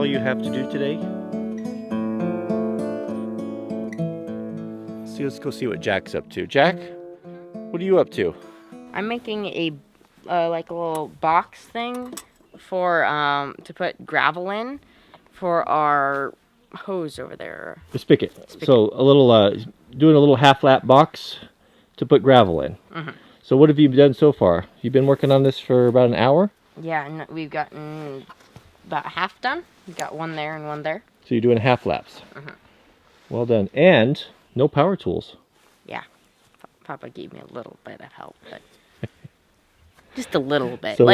you have to do today? Let's go see what Jack's up to. Jack, what are you up to? I'm making a like a little box thing for to put gravel in for our hose over there. The spigot. So a little doing a little half lap box to put gravel in. Mm-hmm. So what have you done so far? You've been working on this for about an hour? Yeah, and we've gotten about half done. We got one there and one there. So you're doing half laps. Mm-hmm. Well done. And no power tools. Yeah, Papa gave me a little bit of help, but just a little bit, So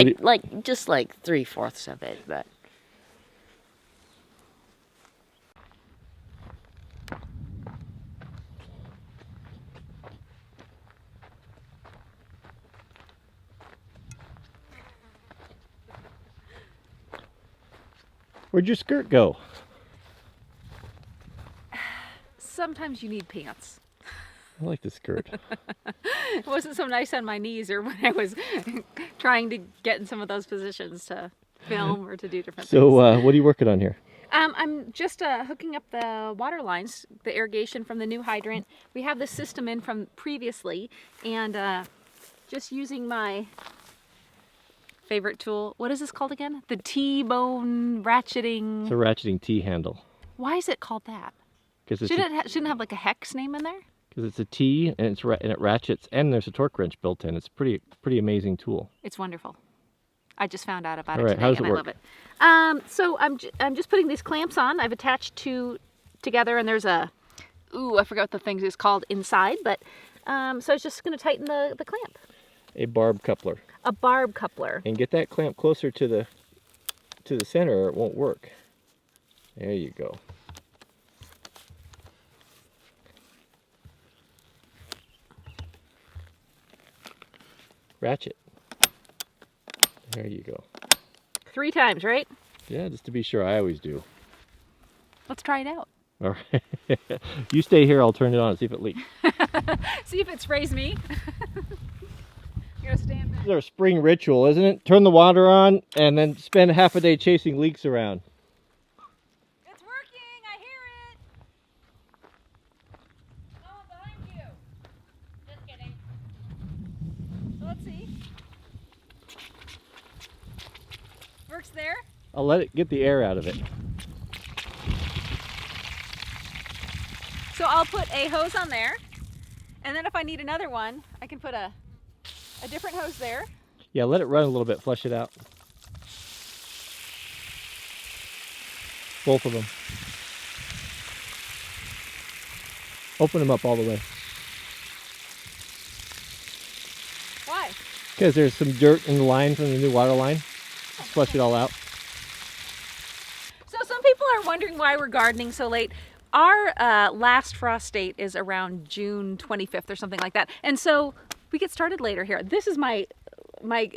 just like 3/4 of it, but. Where'd your skirt go? Sometimes you need pants. I like the skirt. It wasn't so nice on my knees or when I was trying to get in some of those positions to film or to do different So things. what are you working on here? I'm just hooking up the water lines, the irrigation from the new hydrant. We have the system in from previously, and just using my favorite tool. What is this called again? The T-bone ratcheting. It's a ratcheting T handle. Why is it called that? Because Shouldn't it have like a hex name in there? Because it's a T and it ratchets and there's a torque wrench built in. It's pretty amazing tool. It's wonderful. I just found out about it All right, today, how does and it I work? love it. So I'm just putting these clamps on. I've attached two together, and there's a I forgot what the thing is called inside, but so I was just going to tighten the clamp. A barb coupler. A barb coupler. And get that clamp closer to the center or it won't work. There you go. Ratchet. There you go. 3 times, right? Yeah, just to be sure, I always do. Let's try it out. All right. You stay here, I'll turn it on and see if it leaks. See if it sprays me. You're gonna stand back. This is our spring ritual, isn't it? Turn the water on and then spend half a day chasing leaks around. It's working. I hear it. Oh, behind you. Just kidding. So let's see. Works there. I'll let it get the air out of it. So I'll put a hose on there, and then if I need another one, I can put a different hose there. Yeah, let it run a little bit, flush it out. Both of them. Open them up all the way. Why? Because there's some dirt in the line from the new water line. Just flush it all out. So some people are wondering why we're gardening so late. Our last frost date is around June 25th or something like that. And so we get started later here. This is my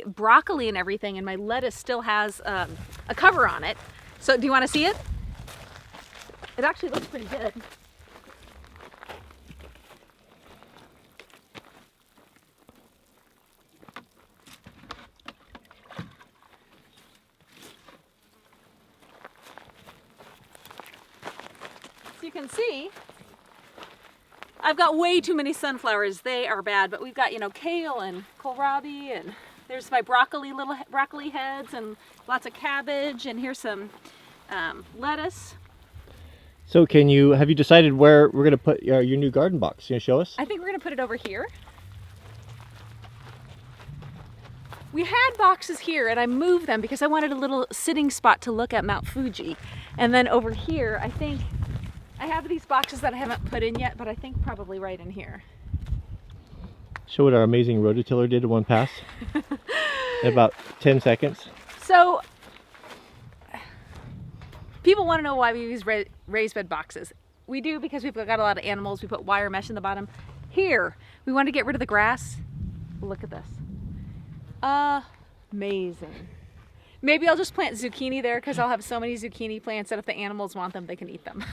broccoli and everything, and my lettuce still has a cover on it. So do you want to see it? It actually looks pretty good. So you can see, I've got way too many sunflowers. They are bad, but we've got, kale and kohlrabi, and there's my little broccoli heads, and lots of cabbage, and here's some lettuce. So have you decided where we're going to put your new garden box? Can you show us? I think we're going to put it over here. We had boxes here, and I moved them because I wanted a little sitting spot to look at Mount Fuji. And then over here, I think I have these boxes that I haven't put in yet, but I think probably right in here. Show what our amazing rototiller did in one pass. In about 10 seconds. So, people want to know why we use raised bed boxes. We do because we've got a lot of animals. We put wire mesh in the bottom. Here, we want to get rid of the grass. Look at this. Amazing. Maybe I'll just plant zucchini there because I'll have so many zucchini plants that if the animals want them, they can eat them.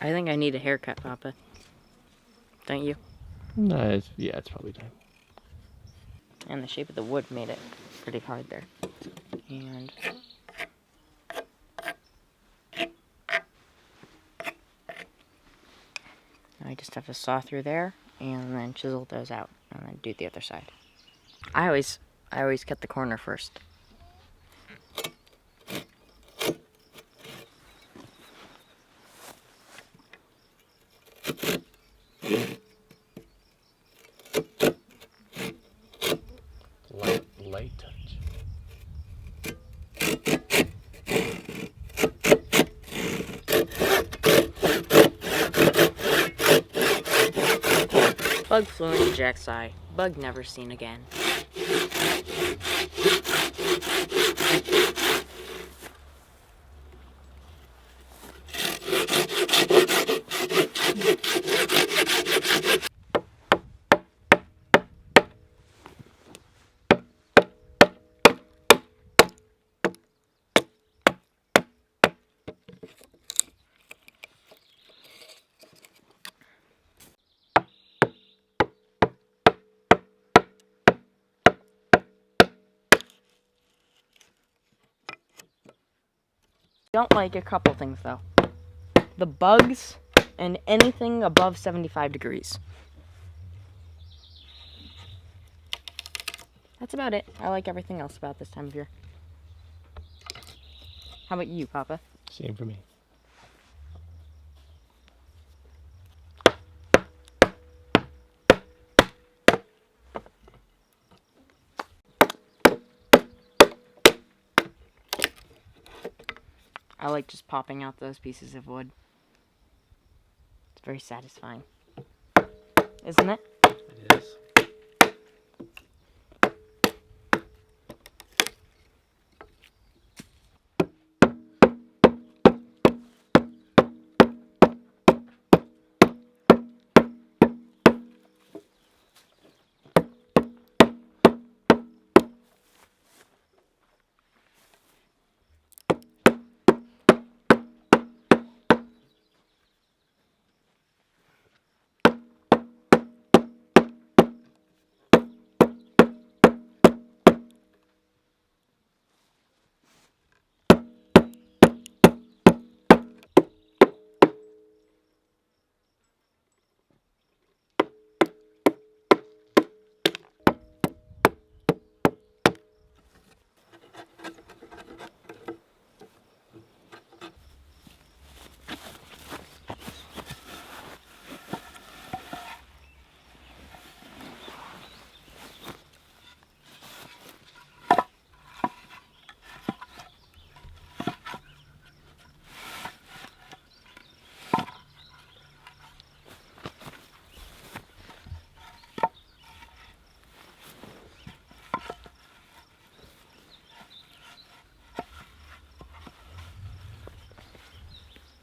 I think I need a haircut, Papa. Don't you? No, it's probably time. And the shape of the wood made it pretty hard there. And now I just have to saw through there and then chisel those out and then do the other side. I always cut the corner first. Light touch. Bug flew into Jack's eye. Bug never seen again. Don't like a couple things though. The bugs and anything above 75 degrees. That's about it. I like everything else about this time of year. How about you, Papa? Same for me. I like just popping out those pieces of wood. It's very satisfying. Isn't it? It is.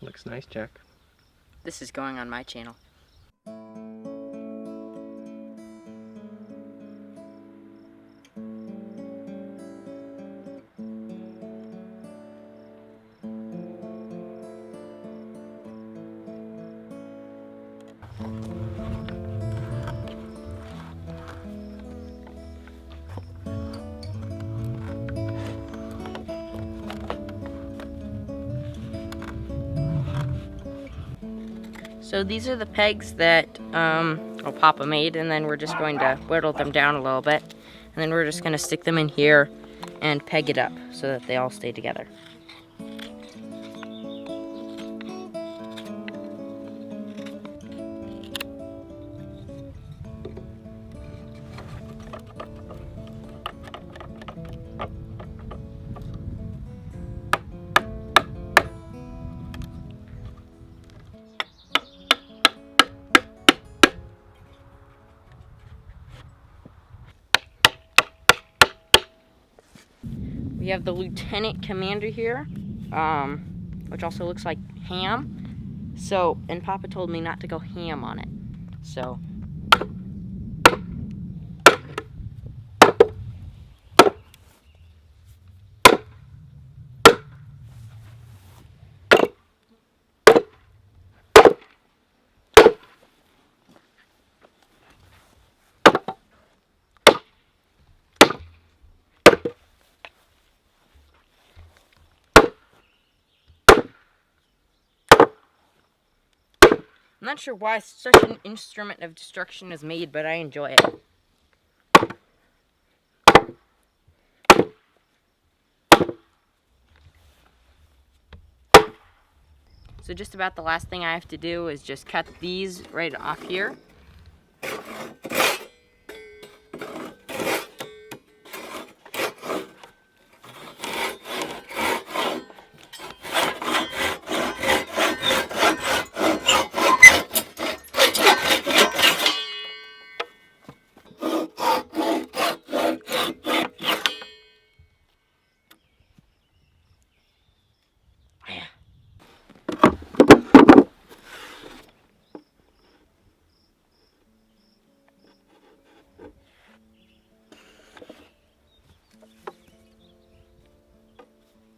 Looks nice, Jack. This is going on my channel. So these are the pegs that Papa made, and then we're just going to whittle them down a little bit, and then we're just going to stick them in here and peg it up so that they all stay together. We have the Lieutenant Commander here, which also looks like ham. So, and Papa told me not to go ham on it. So, I'm not sure why such an instrument of destruction is made, but I enjoy it. So just about the last thing I have to do is just cut these right off here.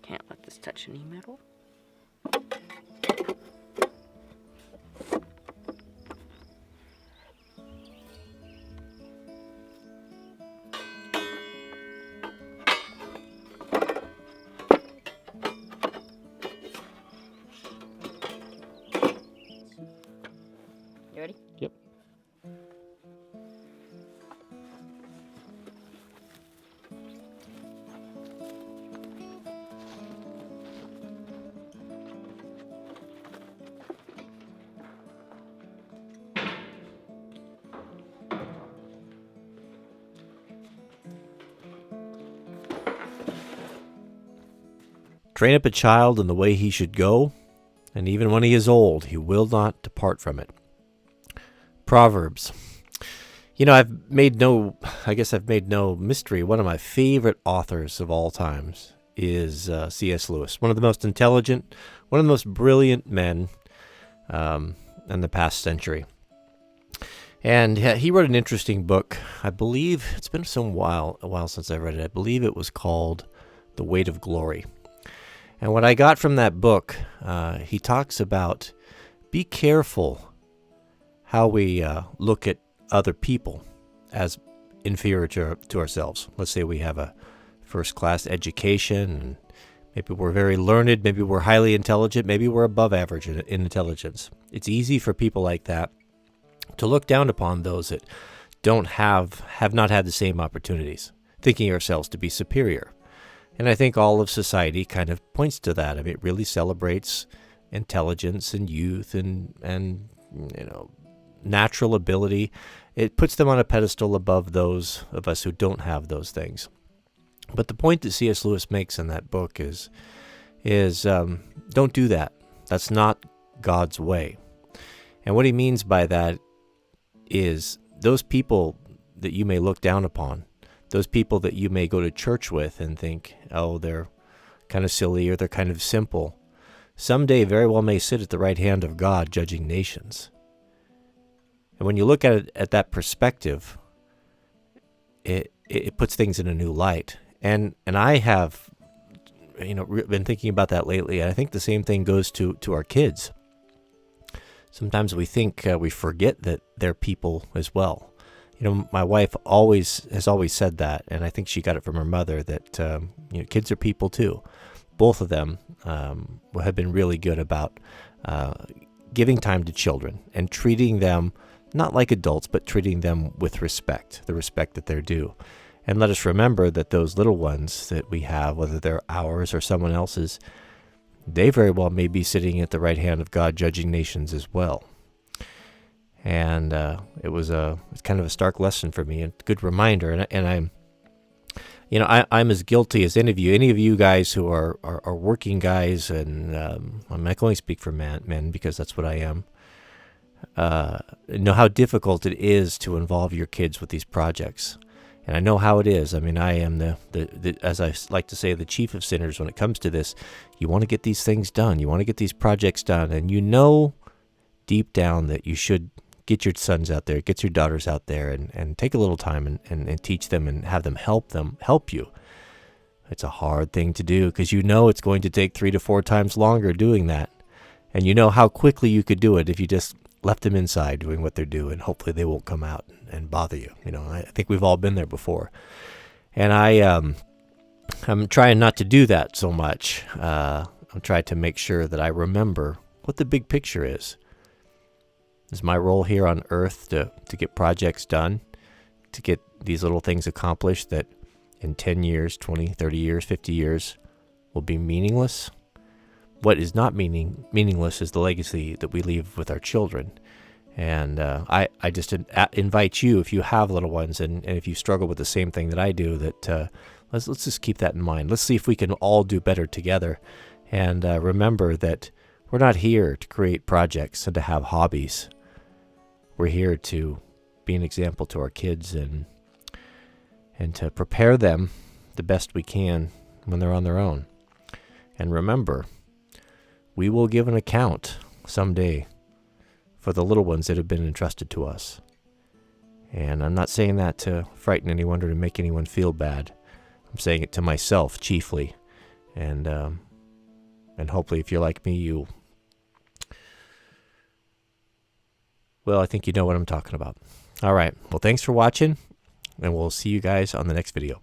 Can't let this touch any metal. You ready? Yep. Train up a child in the way he should go, and even when he is old, he will not depart from it. Proverbs. You know, I've made no mystery. One of my favorite authors of all times is C.S. Lewis, one of the most intelligent, one of the most brilliant men in the past century. And he wrote an interesting book. I believe it's been a while since I read it. I believe it was called The Weight of Glory. And what I got from that book, he talks about be careful how we look at other people as inferior to ourselves. Let's say we have a first-class education, and maybe we're very learned, maybe we're highly intelligent, maybe we're above average in intelligence. It's easy for people like that to look down upon those that don't have not had the same opportunities, thinking ourselves to be superior. And I think all of society kind of points to that. I mean, it really celebrates intelligence and youth and natural ability. It puts them on a pedestal above those of us who don't have those things. But the point that C.S. Lewis makes in that book is don't do that. That's not God's way. And what he means by that is those people that you may look down upon, those people that you may go to church with and think, oh, they're kind of silly or they're kind of simple, someday very well may sit at the right hand of God judging nations. And when you look at it at that perspective, it puts things in a new light. And I have, been thinking about that lately. And I think the same thing goes to our kids. Sometimes we think we forget that they're people as well. My wife has always said that, and I think she got it from her mother, that kids are people too. Both of them have been really good about giving time to children and treating them not like adults, but treating them with respect, the respect that they're due. And let us remember that those little ones that we have, whether they're ours or someone else's, they very well may be sitting at the right hand of God judging nations as well. And it's kind of a stark lesson for me, and a good reminder. And I'm as guilty as any of you. Any of you guys who are working guys, and I can only speak for men because that's what I am. Know how difficult it is to involve your kids with these projects. And I know how it is. I mean, I am the as I like to say, the chief of sinners when it comes to this. You want to get these things done. You want to get these projects done. And you know deep down that you should get your sons out there, get your daughters out there, and take a little time and teach them and have them help you. It's a hard thing to do because it's going to take 3 to 4 times longer doing that. And you know how quickly you could do it if you just left them inside doing what they're doing. Hopefully they won't come out and bother you. I think we've all been there before. And I'm trying not to do that so much. I'm trying to make sure that I remember what the big picture is. Is my role here on earth to get projects done, to get these little things accomplished that in 10 years, 20, 30 years, 50 years will be meaningless? What is not meaningless is the legacy that we leave with our children. And I just invite you, if you have little ones and if you struggle with the same thing that I do, that let's just keep that in mind. Let's see if we can all do better together. And remember that we're not here to create projects and to have hobbies. We're here to be an example to our kids and to prepare them the best we can when they're on their own. And remember, we will give an account someday for the little ones that have been entrusted to us. And I'm not saying that to frighten anyone or to make anyone feel bad. I'm saying it to myself chiefly. And hopefully if you're like me, well, I think you know what I'm talking about. All right. Well, thanks for watching, and we'll see you guys on the next video.